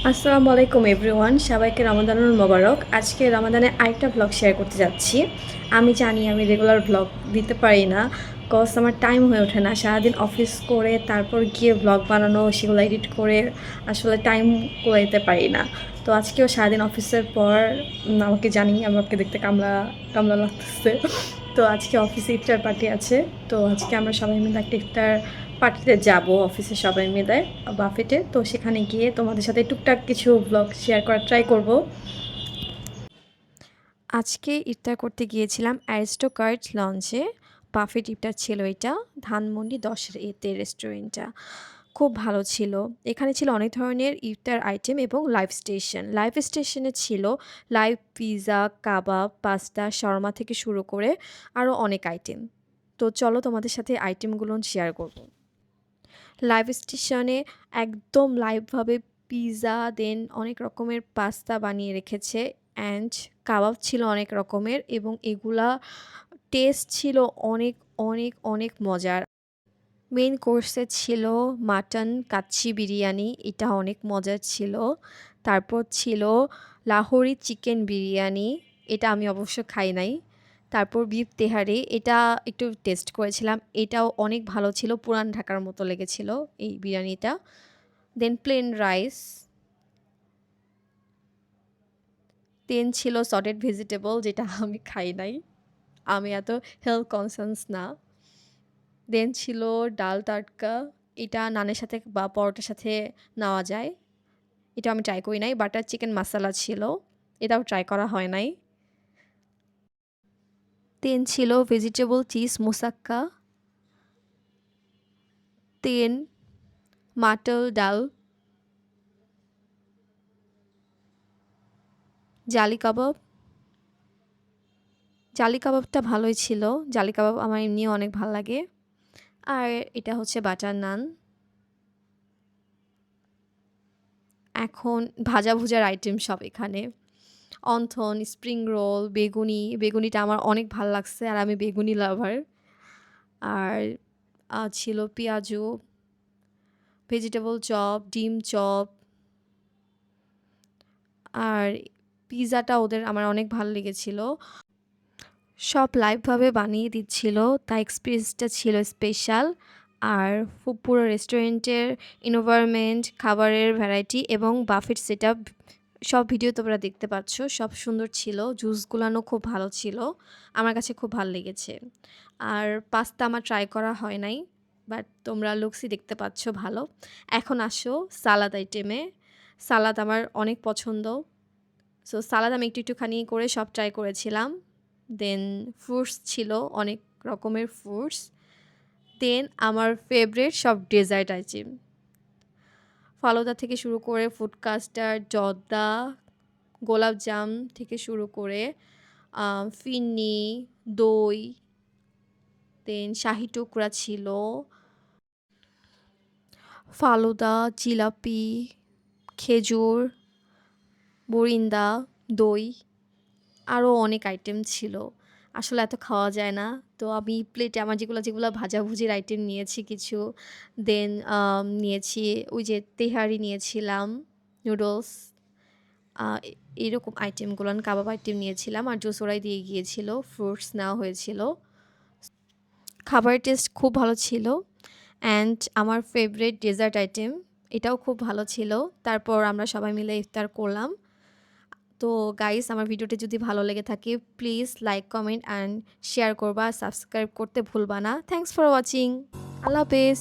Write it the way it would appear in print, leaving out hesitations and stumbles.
আসসালামু আলাইকুম এভরিওয়ান, সবাইকে রমাদানুল মোবারক। আজকে রমাদানের আরেকটা ব্লগ শেয়ার করতে যাচ্ছি। আমি জানি আমি রেগুলার ব্লগ দিতে পারি না, কজ আমার টাইম হয়ে ওঠে না। সারাদিন অফিস করে তারপর গিয়ে ব্লগ বানানো, সেগুলো এডিট করে আসলে টাইম করে দিতে পারি না। তো আজকেও সারাদিন অফিসের পর আমাকে জানি আমাকে দেখতে কামলা কামলা লাগতেছে। তো আজকে অফিসে ইফতার পার্টি আছে। তো আজকে আমরা সবাই মিলে একটা ইফতার পার্টিতে যাব, অফিসে সবাই মিলে বাফেটে। তো সেখানে গিয়ে তোমাদের সাথে টুকটাক কিছু ব্লগ শেয়ার করার ট্রাই করব। আজকে ইফতার করতে গিয়েছিলাম অ্যারিস্টোকার্ট লঞ্চে। বাফেট ইফতার ছিল এটা, ধানমন্ডি 10 এতে রেস্টুরেন্টটা। খুব ভালো ছিল। এখানে ছিল অনেক ধরনের ইফতার আইটেম এবং লাইভ স্টেশনে ছিল লাইভ পিৎজা, কাবাব, পাস্তা, শর্মা থেকে শুরু করে আরও অনেক আইটেম। তো চলো তোমাদের সাথে আইটেমগুলো শেয়ার করব। লাইভ স্টেশনে একদম লাইভভাবে পিৎজা, দেন অনেক রকমের পাস্তা বানিয়ে রেখেছে, অ্যান্ড কাবাব ছিল অনেক রকমের এবং এগুলা টেস্ট ছিল অনেক অনেক অনেক মজার। মেইন কোর্সে ছিল মাটন কাচ্চি বিরিয়ানি, এটা অনেক মজার ছিল। তারপর ছিল লাহোরি চিকেন বিরিয়ানি, এটা আমি অবশ্য খাই নাই। তারপর বিফ তেহারি, এটা একটু টেস্ট করেছিলাম, এটাও অনেক ভালো ছিল, পুরান ঢাকার মতো লেগেছিল এই বিরিয়ানিটা। দেন প্লেন রাইস, দেন ছিল সটেড ভেজিটেবল, যেটা আমি খাই নাই, আমি এত হেলথ কনসার্নস না। দেন ছিল ডাল টাটকা, এটা নানের সাথে বা পরোটার সাথে নেওয়া যায়, এটা আমি ট্রাই করি নাই। বাটার চিকেন মশালা ছিল, এটাও ট্রাই করা হয় নাই। দেন ছিল ভেজিটেবল চিজ মুসাক্কা, দেন মাটল ডাল, জালি কাবাব। জালি কাবাবটা ভালোই ছিল, জালি কাবাব আমার এমনিও অনেক ভাল লাগে। আর এটা হচ্ছে বাটার নান। এখন ভাজা ভুজার আইটেম সব এখানে, অন্থন, স্প্রিং রোল, বেগুনি, বেগুনিটা আমার অনেক ভাল লাগছে আর আমি বেগুনি লাভার। আর ছিল পেঁয়াজু, ভেজিটেবল চপ, ডিম চপ। আর পিৎজাটা ওদের আমার অনেক ভালো লেগেছিল। সব লাইভভাবে বানিয়ে দিচ্ছিল, তাই এক্সপিরিয়েন্সটা ছিল স্পেশাল। আর পুরো রেস্টুরেন্টের এনভায়রনমেন্ট, খাবারের ভ্যারাইটি এবং বাফেট সেটআপ সব ভিডিও তোমরা দেখতে পাচ্ছ, সব সুন্দর ছিল। জুসগুলানো খুব ভালো ছিল, আমার কাছে খুব ভালো লেগেছে। আর পাস্তা আমার ট্রাই করা হয় নাই, বাট তোমরা লুকসই দেখতে পাচ্ছ ভালো। এখন আসো সালাদ আইটেমে। সালাদ আমার অনেক পছন্দ, সো সালাদ আমি একটুখানি করে সব ট্রাই করেছিলাম। দেন ফ্রুটস ছিল, অনেক রকমের ফ্রুটস। দেন আমার ফেভারিট সব ডেজার্ট আইটেম, ফালুদা থেকে শুরু করে ফুড কাস্টার্ড, জর্দা, গোলাপজাম থেকে শুরু করে ফিন্নি, দই, দেন শাহি টুকরা ছিল, ফালুদা, জিলাপি, খেজুর, বরিন্দা, দই, আরও অনেক আইটেম ছিল। আসলে এত খাওয়া যায় না। তো আমি প্লেটে আমার যেগুলো ভাজাভুজির আইটেম নিয়েছি কিছু। দেন নিয়েছি ওই যে তেহারি নিয়েছিলাম, নুডলস, আ এ এরকম আইটেমগুলান কাবাব আইটেম নিয়েছিলাম। আর জুস ওরাই দিয়ে গিয়েছিল, ফ্রুটস নেওয়া হয়েছিল। খাবারের টেস্ট খুব ভালো ছিল। অ্যান্ড আমার ফেভারিট ডেজার্ট আইটেম, এটাও খুব ভালো ছিল। তারপর আমরা সবাই মিলে ইফতার করলাম। তো গাইস, আমার ভিডিওটি যদি ভালো লেগে থাকে please like, comment and share করবা, সাবস্ক্রাইব করতে ভুলবা না। Thanks for watching. আল্লাহ হাফেজ।